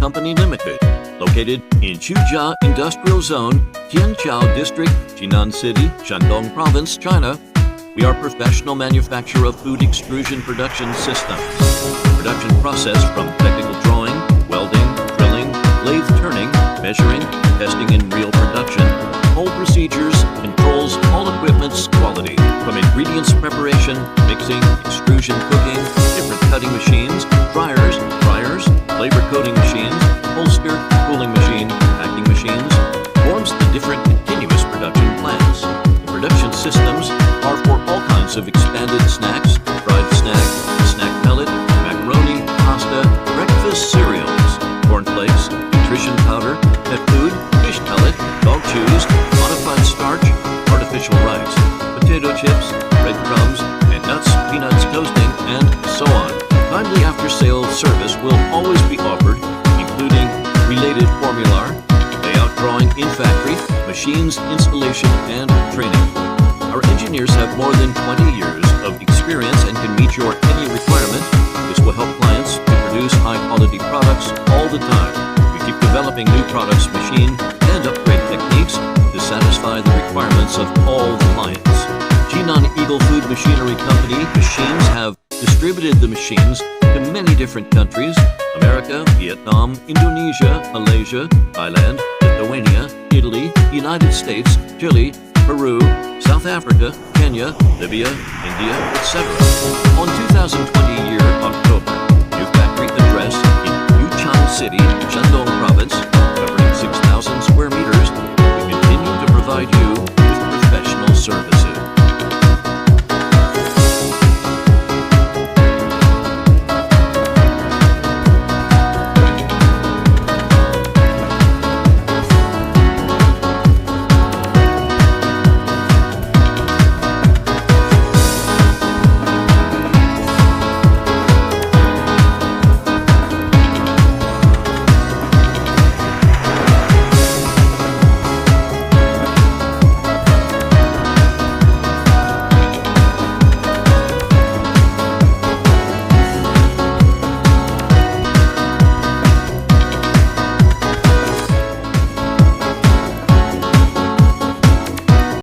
Company Limited, located in Chujia Industrial Zone, Tianqiao District, Jinan City, Shandong Province, China. We are a professional manufacturer of food extrusion production systems. The production process from technical drawing, welding, drilling, lathe turning, measuring, testing in real production, whole procedures, controls all equipment's quality, from ingredients preparation, mixing, extrusion, cooking, different cutting machines, dryers, flavor coating machines, holster, cooling machine, packing machines, forms the different continuous production plants. The production systems are for all kinds of expanded snacks, fried snack pellet, macaroni, pasta, breakfast cereals, cornflakes, nutrition powder, pet food, fish pellet, dog chews, modified starch, artificial rice, potato chips, breadcrumbs, and nuts, peanuts, toasting, and so on. Timely after-sale service will always be offered, including related formular, layout drawing in factory, machines installation, and training. Our engineers have more than 20 years of experience and can meet your any requirement. This will help clients to produce high-quality products all the time. We keep developing new products, machine, and upgrade techniques to satisfy the requirements of all clients. Jinan Eagle Food Machinery Company machines have distributed the machines to many different countries: America, Vietnam, Indonesia, Malaysia, Thailand, Lithuania, Italy, United States, Chile, Peru, South Africa, Kenya, Libya, India, etc. On 2020 year October, new factory address in Yuchan City,